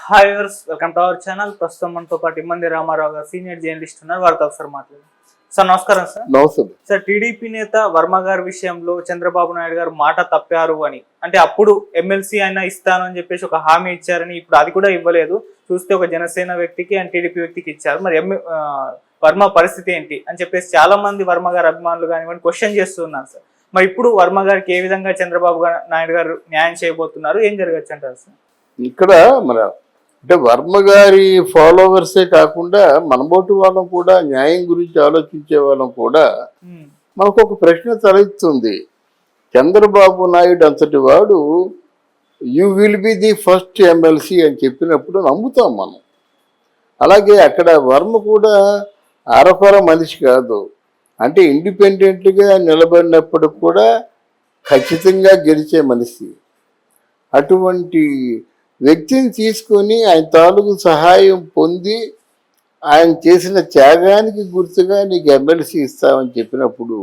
Hi viewers, welcome to our channel. ప్రస్తుతం మనతో పాటు ఇమ్మంది రామారావు గారు సీనియర్ జర్నలిస్ట్ ఉన్నారు. వారితో ఒకసారి మాట్లాడారు. సార్ నమస్కారం. సార్ నమస్తే. సార్, టీడీపీ నేత వర్మ గారి విషయంలో చంద్రబాబు నాయుడు గారు మాట తప్పారు అని, అంటే అప్పుడు ఎమ్మెల్సీ అయినా ఇస్తాను అని చెప్పేసి ఒక హామీ ఇచ్చారని, ఇప్పుడు అది కూడా ఇవ్వలేదు. చూస్తే ఒక జనసేన వ్యక్తికి అండ్ టీడీపీ వ్యక్తికి ఇచ్చారు. మరి వర్మ పరిస్థితి ఏంటి అని చెప్పేసి చాలా మంది వర్మ గారి అభిమానులు కానివ్వండి క్వశ్చన్ చేస్తున్నారు. సార్, మరి ఇప్పుడు వర్మ గారికి ఏ విధంగా చంద్రబాబు నాయుడు గారు న్యాయం చేయబోతున్నారు, ఏం జరగచ్చు అంటారు సార్? ఇక్కడ మన అంటే వర్మ గారి ఫాలోవర్సే కాకుండా మనబోటి వాళ్ళం కూడా, న్యాయం గురించి ఆలోచించే వాళ్ళం కూడా మనకు ఒక ప్రశ్న తలెత్తుంది. చంద్రబాబు నాయుడు అంతటి వాడు you will be the first MLC అని చెప్పినప్పుడు నమ్ముతాం మనం. అలాగే అక్కడ వర్మ కూడా అరకొర మనిషి కాదు. అంటే ఇండిపెండెంట్గా నిలబడినప్పుడు కూడా ఖచ్చితంగా గెలిచే మనిషి. అటువంటి వ్యక్తిని తీసుకొని ఆయన తాలూకు సహాయం పొంది ఆయన చేసిన త్యాగానికి గుర్తుగా నీకు ఎమ్మెల్సీ ఇస్తామని చెప్పినప్పుడు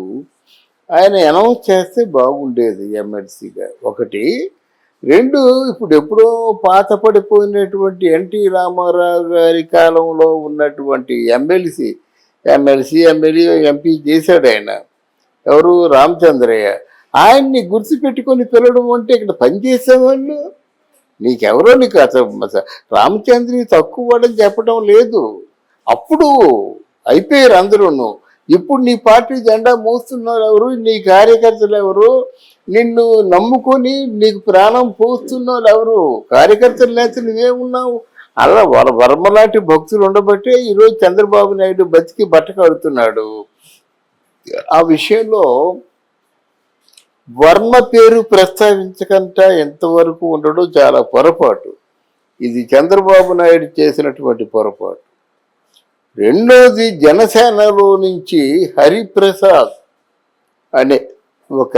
ఆయన అనౌన్స్ చేస్తే బాగుండేది ఎమ్మెల్సీగా. ఒకటి. రెండు, ఇప్పుడు ఎప్పుడో పాత పడిపోయినటువంటి ఎన్టీ రామారావు గారి కాలంలో ఉన్నటువంటి ఎమ్మెల్యే ఎంపీ చేశాడు ఆయన. ఎవరు? రామచంద్రయ్య. ఆయన్ని గుర్తుపెట్టుకొని పిలవడం అంటే ఇక్కడ పనిచేసేవాళ్ళు. నీకెవరో నీకు అసలు రామచంద్రి తక్కువ వాడని చెప్పడం లేదు. అప్పుడు అయిపోయారు అందరూను. ఇప్పుడు నీ పార్టీ జెండా మోస్తున్నారు ఎవరు? నీ కార్యకర్తలు ఎవరు? నిన్ను నమ్ముకొని నీకు ప్రాణం పోస్తున్నారు ఎవరు? కార్యకర్తలు లేకపోతే నువ్వేమున్నావు? అలా వాళ్ళ వర్మ లాంటి భక్తులు ఉండబట్టే ఈరోజు చంద్రబాబు నాయుడు బతికి బట్ట కడుతున్నాడు. ఆ విషయంలో వర్మ పేరు ప్రస్తావించకుండా ఎంతవరకు ఉండడం చాలా పొరపాటు. ఇది చంద్రబాబు నాయుడు చేసినటువంటి పొరపాటు. రెండోది, జనసేనలో నుంచి హరిప్రసాద్ అనే ఒక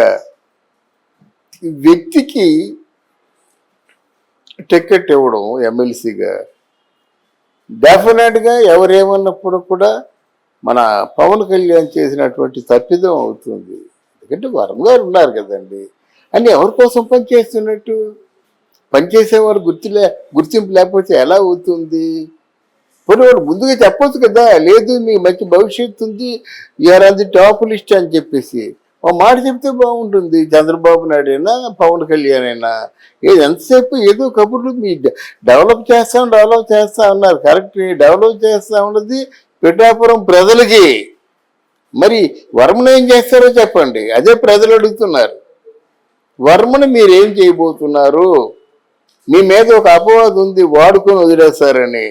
వ్యక్తికి టికెట్ ఇవ్వడం ఎమ్మెల్సీగా డెఫినెట్గా ఎవరేమన్నప్పుడు కూడా మన పవన్ కళ్యాణ్ చేసినటువంటి తప్పిదం అవుతుంది. ఎందుకంటే వర్మ గారు ఉన్నారు కదండి అని ఎవరి కోసం పనిచేస్తున్నట్టు? పనిచేసేవారు గుర్తింపు లేకపోతే ఎలా అవుతుంది? పోనీ వాడు ముందుగా చెప్పొచ్చు కదా, లేదు మీ మంచి భవిష్యత్తు ఉంది, you are on the top list అని చెప్పేసి ఒక మాట చెప్తే బాగుంటుంది. చంద్రబాబు నాయుడు అయినా పవన్ కళ్యాణ్ అయినా ఎంతసేపు ఏదో కబుర్లు మీ డెవలప్ చేస్తా ఉన్నారు. కరెక్ట్, డెవలప్ చేస్తా ఉన్నది పిఠాపురం ప్రజలకి. మరి వర్మను ఏం చేస్తారో చెప్పండి. అదే ప్రజలు అడుగుతున్నారు. వర్మను మీరేం చేయబోతున్నారు? మీ మీద ఒక అపవాదు ఉంది, వాడుకొని వదిలేస్తారని.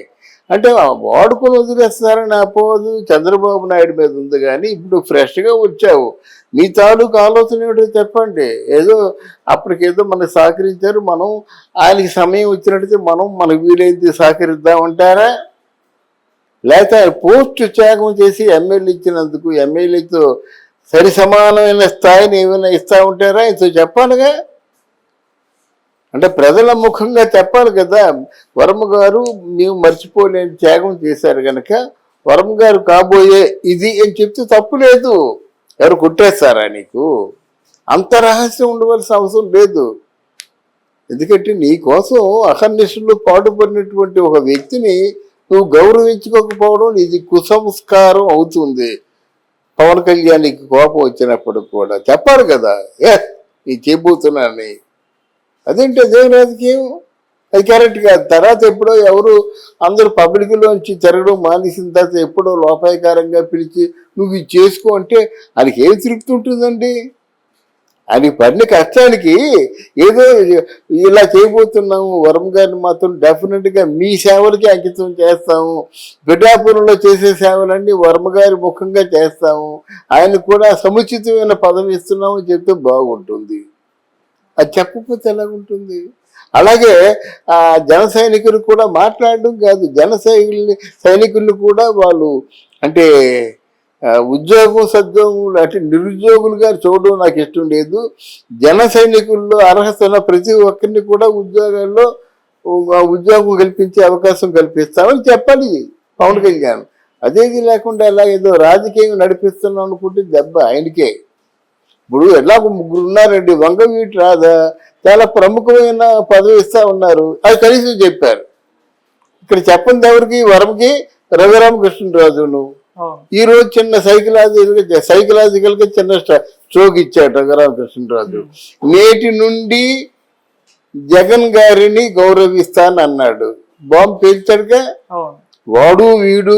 అంటే వాడుకొని వదిలేస్తారని అపవాదు చంద్రబాబు నాయుడు మీద ఉంది. కానీ ఇప్పుడు ఫ్రెష్గా వచ్చావు, మీ తాలూకు ఆలోచన ఏమిటో చెప్పండి. ఏదో అప్పటికేదో మనకు సహకరించారు, మనం ఆయనకి సమయం వచ్చినట్టయితే మనకు వీలైతే సహకరిద్దామంటారా? లేకపోతే ఆయన పోస్ట్ త్యాగం చేసి ఎమ్మెల్యే ఇచ్చినందుకు ఎమ్మెల్యేతో సరి సమానమైన స్థాయిని ఏమైనా ఇస్తా ఉంటారా? ఇంతో చెప్పాలిగా. అంటే ప్రజల ముఖంగా చెప్పాలి కదా. వర్మ గారు ನೀವು మర్చిపోలేని త్యాగం చేశారు కనుక వర్మ గారు కాబోయే ఇది అని చెప్తే తప్పు లేదు. ఎవరు కొట్టేస్తారా నీకు? అంత రహస్యం ఉండవలసిన అవసరం లేదు. ఎందుకంటే నీ కోసం అహర్నిశలు పాటుపడినటువంటి ఒక వ్యక్తిని నువ్వు గౌరవించుకోకపోవడం ఇది కుసంస్కారం అవుతుంది. పవన్ కళ్యాణ్కి కోపం వచ్చినప్పుడు కూడా చెప్పారు కదా, నీ చేయబోతున్నానని. అదేంటి అదే రాజకీయం? అది కరెక్ట్ కాదు. తర్వాత ఎప్పుడో ఎవరు అందరూ పబ్లిక్లోంచి తిరగడం మానేసిన తర్వాత ఎప్పుడో లోపాయకారంగా పిలిచి నువ్వు ఇది చేసుకో అంటే ఆయనకి ఏం తృప్తి ఉంటుందండి? ఆయన పడిన కష్టానికి ఏదో ఇలా చేయబోతున్నాము. వర్మ గారిని మాత్రం డెఫినెట్గా మీ సేవలకి అంకితం చేస్తాము. పిఠాపురంలో చేసే సేవలన్నీ వర్మ గారి ముఖంగా చేస్తాము. ఆయనకు కూడా సముచితమైన పదవి ఇస్తున్నామని చెప్తే బాగుంటుంది. అది చెప్పకపోతే ఎలాగుంటుంది? అలాగే జన సైనికులు కూడా మాట్లాడడం కాదు, సైనికుల్ని కూడా వాళ్ళు అంటే ఉద్యోగం సద్యోగం అంటే నిరుద్యోగులుగా చూడడం నాకు ఇష్టం లేదు. జన సైనికుల్లో అర్హత ఉన్న ప్రతి ఒక్కరిని కూడా ఉద్యోగం కల్పించే అవకాశం కల్పిస్తామని చెప్పాలి పవన్ కళ్యాణ్. అదేది లేకుండా ఎలా ఏదో రాజకీయం నడిపిస్తున్నాం అనుకుంటే దెబ్బ ఆయనకే. ఇప్పుడు ఎలాగో ముగ్గురు ఉన్నారండి, వంగవీటి రాధా చాలా ప్రముఖమైన పదవి ఇస్తా ఉన్నారు, అది కనీసం చెప్పారు. ఇక్కడ చెప్పండి ఎవరికి, వరంకి రఘురామకృష్ణరాజును. అవును. ఈ రోజు చిన్న సైకలాజికల్ గా చిన్న స్ట్రోక్ ఇచ్చాడు రఘురామకృష్ణరాజు. నేటి నుండి జగన్ గారిని గౌరవిస్తానన్నాడు. బాంబు పేల్చాడుగా. అవును. వాడు వీడు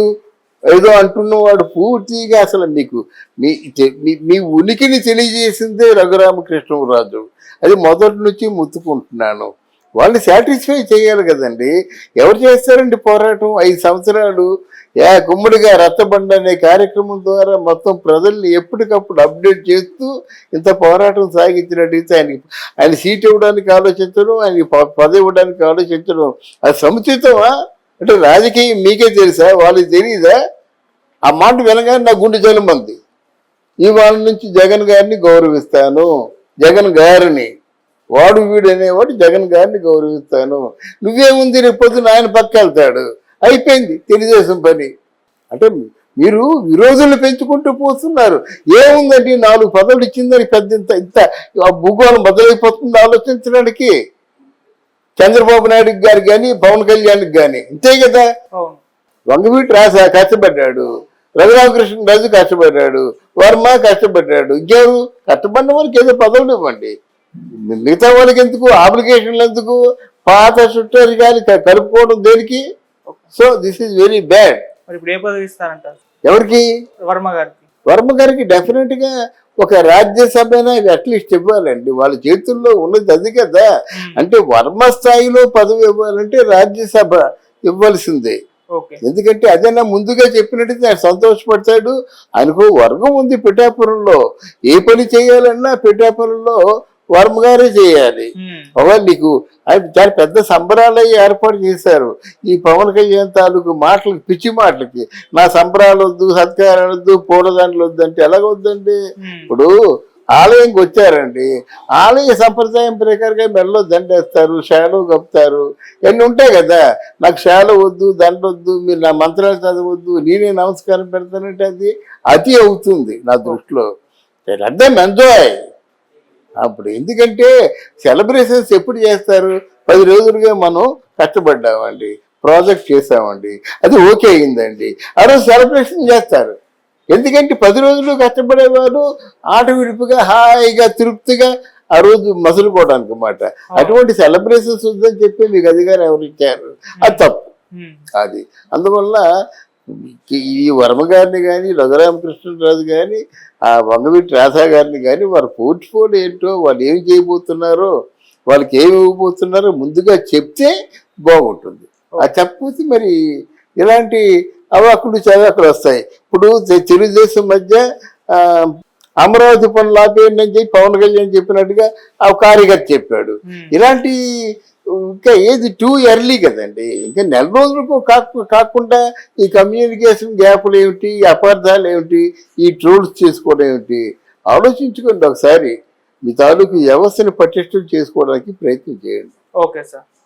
ఏదో అంటున్నవాడు పూర్తిగా అసలు మీకు మీ ఉనికిని తెలియజేసిందే రఘురామకృష్ణరాజు. అది మొదటి నుంచి ముత్తుకుంటున్నాను. వాళ్ళని సాటిస్ఫై చేయాలి కదండి. ఎవరు చేస్తారండి పోరాటం? 5 సంవత్సరాలు గుమ్మడిగా రచ్చబండ అనే కార్యక్రమం ద్వారా మొత్తం ప్రజల్ని ఎప్పటికప్పుడు అప్డేట్ చేస్తూ ఇంత పోరాటం సాగించినట్టయితే ఆయన సీట్ ఇవ్వడానికి ఆలోచించడం, ఆయన పదవి ఇవ్వడానికి ఆలోచించడం అది సముచితమా? అంటే రాజకీయం మీకే తెలుసా, వాళ్ళకి తెలియదా? ఆ మాట వినగానే నా గుండె జలమంది. ఇవాళ నుంచి జగన్ గారిని గౌరవిస్తాను, జగన్ గారిని, వాడు వీడు అనేవాడు జగన్ గారిని గౌరవిస్తాను. నువ్వేముంది, రేపు పొద్దున ఆయన పక్క వెళ్తాడు, అయిపోయింది తెలుగుదేశం పని. అంటే మీరు విరోధులు పెంచుకుంటూ పోతున్నారు. ఏముందండి, 4 పదవులు ఇచ్చిందని పెద్ద ఇంత భూగోళం బదులైపోతుంది ఆలోచించడానికి. చంద్రబాబు నాయుడు గారికి కానీ పవన్ కళ్యాణ్కి కానీ ఇంతే కదా. వంగవీటి రాజా కష్టపడ్డాడు, రఘురామకృష్ణరాజు కష్టపడ్డాడు, వర్మ కష్టపడ్డాడు. ఇంకెవరు కష్టపడిన వాళ్ళకి ఏదో పదవులు ఇవ్వండి. మిగతా వాళ్ళకి ఎందుకు అప్లికేషన్లు, ఎందుకు పాత చుట్టారు కానీ కలుపుకోవడం దేనికి? So this is very bad. ఇప్పుడు ఏ పదవి ఇస్తారంటారు ఎవరికి? వర్మ గారికి. వర్మ గారికి డెఫినెట్ గా ఒక రాజ్యసభ అట్లీస్ట్ ఇవ్వాలండి. వాళ్ళ చేతుల్లో ఉన్నది అది కదా. అంటే వర్మ స్థాయిలో పదవి ఇవ్వాలంటే రాజ్యసభ ఇవ్వాల్సిందే. ఎందుకంటే అదైనా ముందుగా చెప్పినట్టు ఆయన సంతోషపడతాడు. ఆయనకు వర్గం ఉంది పిఠాపురంలో. ఏ పని చేయాలన్నా పిఠాపురంలో వర్మ గారే చేయాలి. ఒకవేళ నీకు ఆయన చాలా పెద్ద సంబరాలు ఏర్పాటు చేశారు. ఈ పవన్ కళ్యాణ్ తాలూకు మాటలకి, పిచ్చి మాటలకి, నా సంబరాలు వద్దు, సత్కారాలు వద్దు, పూలదండలు వద్దు అంటే ఎలాగొద్దండి? ఇప్పుడు ఆలయంకి వచ్చారండి, ఆలయ సంప్రదాయం ప్రకారంగా మెల్లో దండేస్తారు, షాలో కప్పుతారు, ఇవన్నీ ఉంటాయి కదా. నాకు షాలో వద్దు, దండ వద్దు, మీరు నా మంత్రాలు చదవద్దు, నేనే నమస్కారం పెడతానంటే అది అతి అవుతుంది నా దృష్టిలో. అర్థం ఎంజాయ్. అప్పుడు ఎందుకంటే సెలబ్రేషన్స్ ఎప్పుడు చేస్తారు? 10 రోజులుగా మనం కష్టపడ్డామండి, ప్రాజెక్ట్ చేసామండి, అది ఓకే అయిందండి, ఆ రోజు సెలబ్రేషన్ చేస్తారు. ఎందుకంటే 10 రోజులు కష్టపడేవారు ఆట విడుపుగా హాయిగా తృప్తిగా ఆ రోజు మసులుకోవడానికి అన్నమాట. అటువంటి సెలబ్రేషన్స్ ఉందని చెప్పి మీకు అధికారం ఎవరు ఇచ్చారు? అది తప్పు. అది అందువల్ల ఈ వర్మ గారిని కానీ, రఘురామకృష్ణరాజు కానీ, ఆ వంగవీటి రాధా గారిని కానీ వారి పోర్ట్ఫోలియో ఏంటో, వాళ్ళు ఏమి చేయబోతున్నారో, వాళ్ళకి ఏమి ఇవ్వబోతున్నారో ముందుగా చెప్తే బాగుంటుంది. అది చెప్పకపోతే మరి ఇలాంటి అవాకులు చవాకులు వస్తాయి. ఇప్పుడు తెలుగుదేశం మధ్య అమరావతి పనులు ఆపేయండి అని చెప్పి పవన్ కళ్యాణ్ చెప్పినట్టుగా ఆ కార్యకర్త చెప్పాడు. ఇలాంటి ఇంకా ఏది టూ ఎర్లీ కదండి. ఇంకా నెల రోజులకు కాకుండా ఈ కమ్యూనికేషన్ గ్యాప్లు ఏమిటి, ఈ అపార్థాలు ఏమిటి, ఈ ట్రోల్స్ చేసుకోవడం ఏమిటి? ఆలోచించుకోండి ఒకసారి. మీ తాలూకు వ్యవస్థను పటిష్టం చేసుకోవడానికి ప్రయత్నం చేయండి. Okay sir.